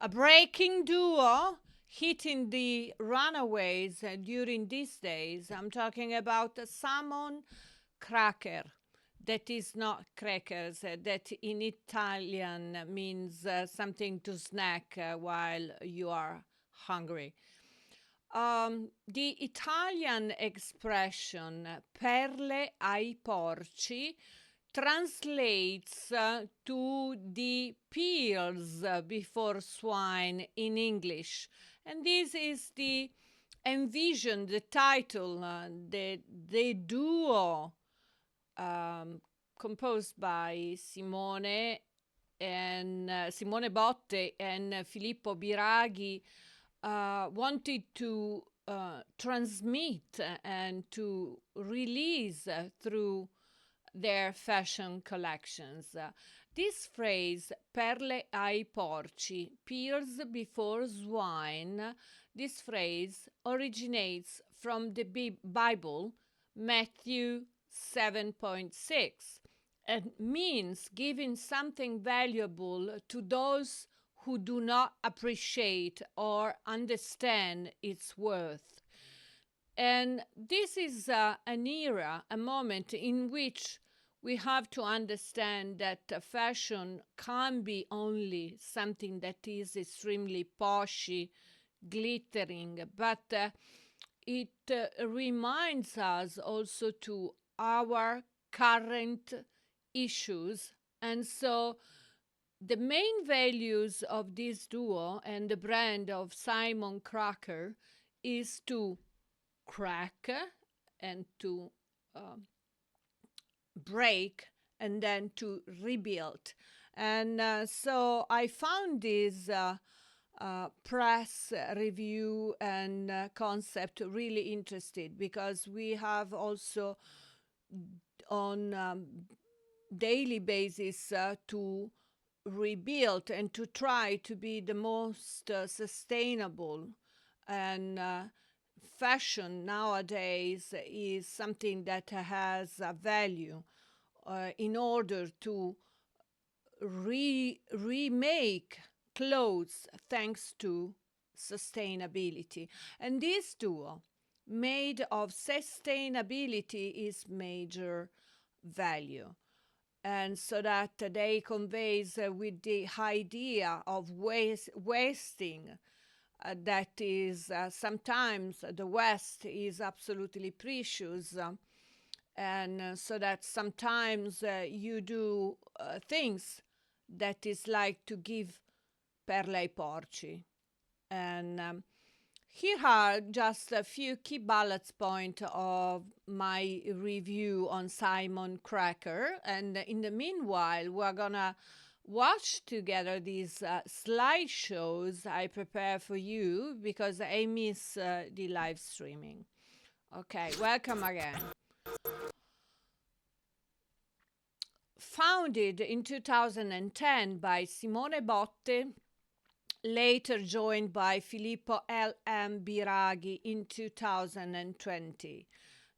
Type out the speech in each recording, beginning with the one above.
A breaking duo hitting the runaways during these days. I'm talking about a salmon cracker. That is not crackers, that in Italian means something to snack while you are hungry. The Italian expression Perle Ai Porci translates to the pearls before swine in English. And this is the envision, the title, the duo composed by Simone Botte and Filippo Biraghi wanted to transmit and to release through their fashion collections. This phrase, Perle ai Porci, pearls before swine, this phrase originates from the Bible, Matthew 7.6, and means giving something valuable to those who do not appreciate or understand its worth. And this is an era, a moment in which we have to understand that fashion can't be only something that is extremely poshy, glittering, but it reminds us also to our current issues. And so the main values of this duo and the brand of Simon Cracker is to crack and to break and then to rebuild. And so I found this press review and concept really interested, because we have also on daily basis to rebuild and to try to be the most sustainable. And fashion nowadays is something that has a value in order to remake clothes thanks to sustainability. And this duo, made of sustainability, is major value. And so that they conveys with the idea of wasting, that is sometimes the West is absolutely precious, and so that sometimes you do things that is like to give Perle Ai Porci. And here are just a few key bullet points of my review on Simon Cracker. And in the meanwhile, we're gonna watch together these slideshows I prepare for you, because I miss the live streaming. Okay, welcome again. Founded in 2010 by Simone Botte, later joined by Filippo L.M. Biraghi in 2020.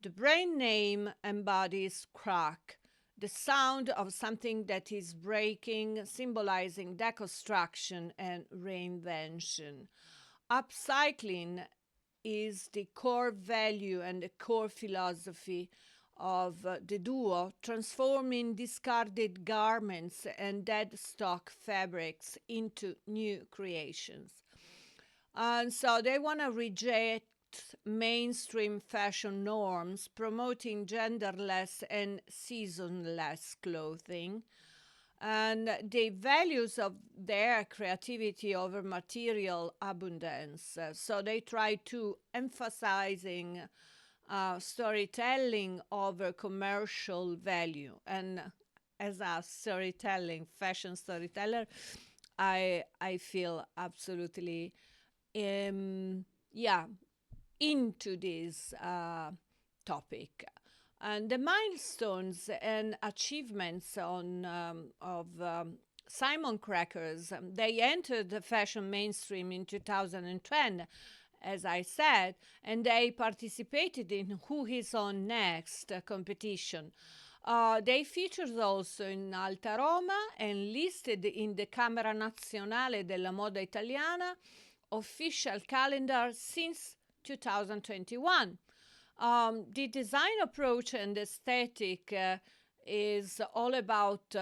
The brand name embodies crack, the sound of something that is breaking, symbolizing deconstruction and reinvention. Upcycling is the core value and the core philosophy of the duo, transforming discarded garments and dead stock fabrics into new creations. And so they want to reject mainstream fashion norms, promoting genderless and seasonless clothing, and the values of their creativity over material abundance. So they try to emphasizing storytelling over commercial value. And as a fashion storyteller, I feel absolutely into this topic. And the milestones and achievements of Simon Crackers, they entered the fashion mainstream in 2010, as I said, and they participated in Who Is On Next competition. They featured also in Alta Roma and listed in the Camera Nazionale della Moda Italiana official calendar since 2021. The design approach and aesthetic is all about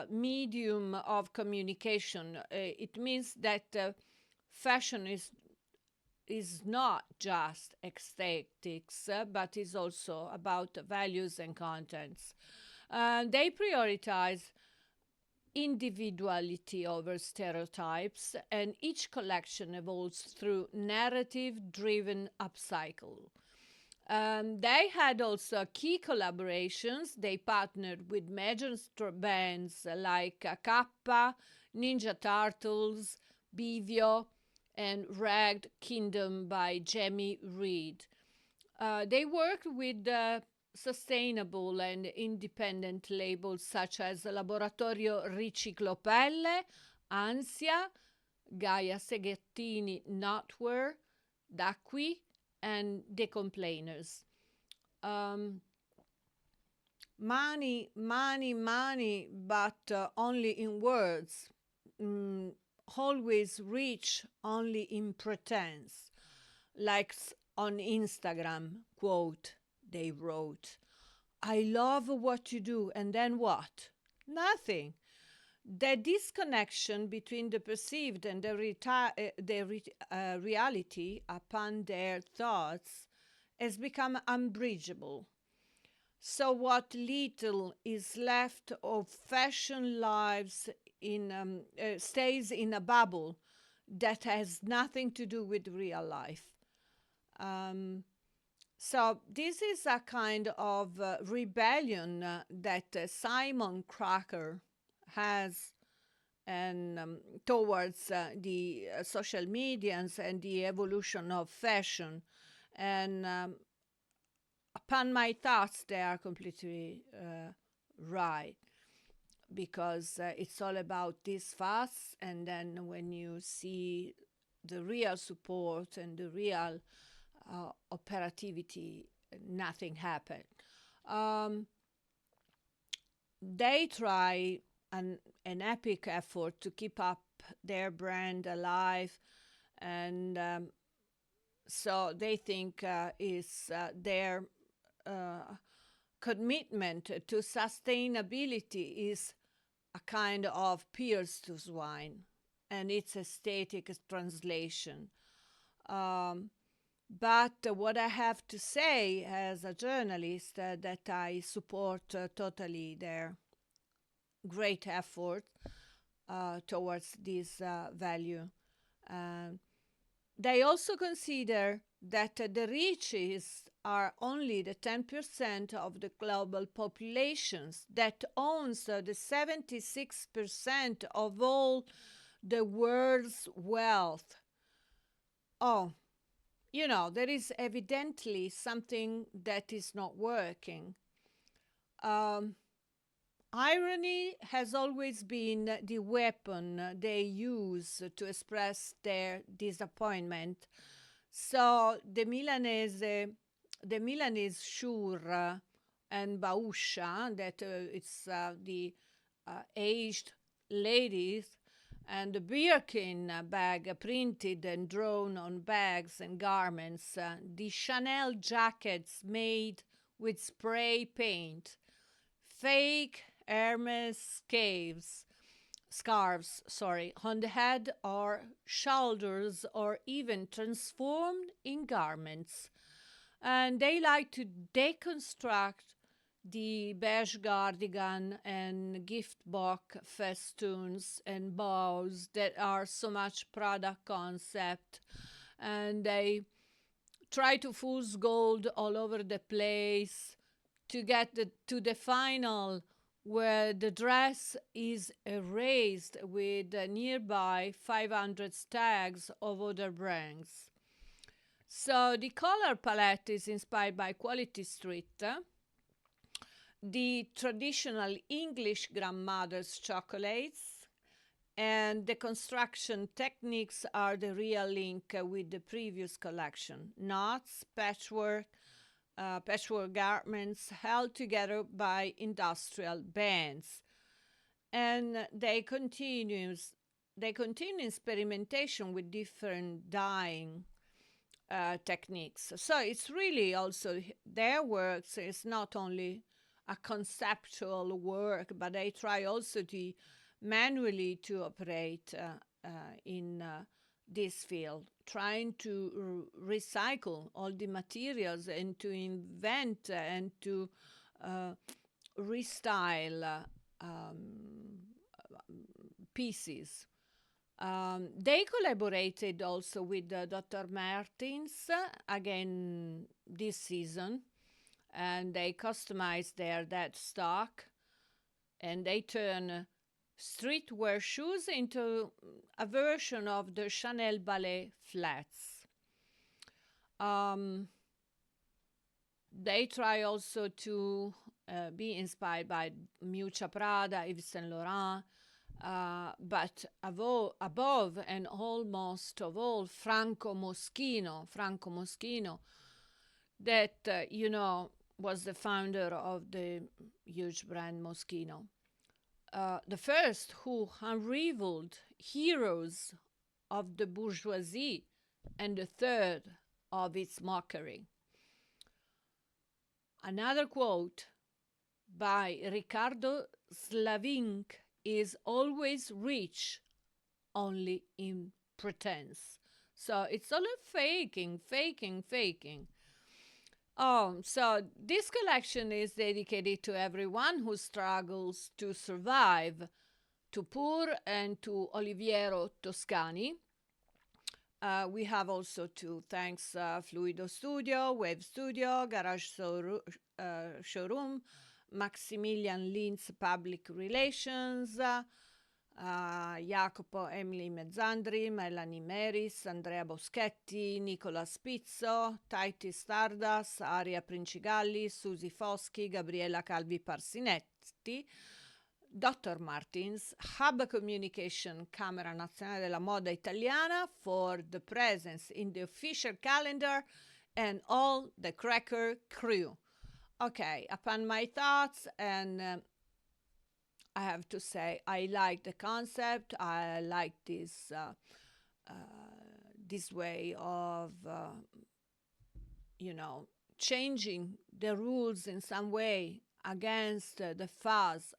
medium of communication. It means that fashion is not just aesthetics, but is also about values and contents. They prioritize individuality over stereotypes, and each collection evolves through narrative-driven upcycle. They had also key collaborations. They partnered with major bands like Kappa, Ninja Turtles, Bivio, and Ragged Kingdom by Jamie Reed. They worked with sustainable and independent labels such as Laboratorio Riciclopelle, Ansia, Gaia Seghettini Notwear, Dacqui, and The Complainers. Money, money, money, but only in words. Always rich only in pretense. Like on Instagram, quote, they wrote, I love what you do, and then what? Nothing. The disconnection between the perceived and the reality upon their thoughts has become unbridgeable. So what little is left of fashion lives stays in a bubble that has nothing to do with real life. So this is a kind of rebellion that Simon Cracker has and towards the social medias and the evolution of fashion. And upon my thoughts, they are completely right, because it's all about this fuss, and then when you see the real support and the real operativity, nothing happened. They try an epic effort to keep up their brand alive, and so they think is their commitment to sustainability is a kind of Pierce to Swine and its aesthetic translation. But what I have to say as a journalist that I support totally their great effort towards this value. They also consider that the riches are only the 10% of the global populations, that owns the 76% of all the world's wealth. Oh, you know, there is evidently something that is not working. Irony has always been the weapon they use to express their disappointment. So the Milanese Shur and Bauscia, that it's the aged ladies, and the Birkin bag printed and drawn on bags and garments, the Chanel jackets made with spray paint, fake Hermes scarves, on the head or shoulders, or even transformed in garments. And they like to deconstruct the beige cardigan and gift box festoons and bows that are so much product concept, and they try to fuse gold all over the place to get to the final where the dress is erased with nearby 500 tags of other brands. So the color palette is inspired by Quality Street, the traditional English grandmother's chocolates, and the construction techniques are the real link with the previous collection. Knots, patchwork, patchwork garments held together by industrial bands. And they continue experimentation with different dyeing techniques. So it's really also their works is not only a conceptual work, but they try also to manually to operate in this field, trying to recycle all the materials and to invent and to restyle pieces. They collaborated also with Dr. Martins again this season, and they customized their deadstock, and they turn streetwear shoes into a version of the Chanel ballet flats. They try also to be inspired by Miuccia Prada, Yves Saint Laurent, but above and almost of all, Franco Moschino, that, was the founder of the huge brand Moschino. The first who unraveled heroes of the bourgeoisie, and the third of its mockery. Another quote by Riccardo Slavink is always rich, only in pretense. So it's all faking. So this collection is dedicated to everyone who struggles to survive, to Pur and to Oliviero Toscani. We have also to thanks Fluido Studio, Wave Studio, Garage Showroom, Maximilian Linz Public Relations, Jacopo Emily Mezzandri, Melanie Meris, Andrea Boschetti, Nicola Spizzo, Taiti Stardust, Aria Princigalli, Susi Foschi, Gabriela Calvi Parsinetti, Dr. Martins, Hub Communication, Camera Nazionale della Moda Italiana for the presence in the official calendar, and all the Cracker crew. Okay, upon my thoughts, and I have to say I like the concept. I like this way of changing the rules in some way against the fuzz,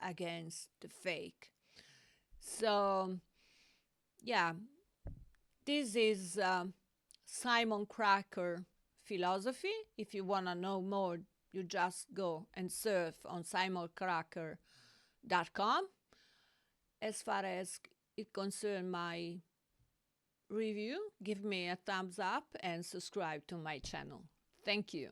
against the fake. So yeah, this is Simon Cracker philosophy. If you want to know more, you just go and surf on simoncracker.com. As far as it concerns my review, give me a thumbs up and subscribe to my channel. Thank you.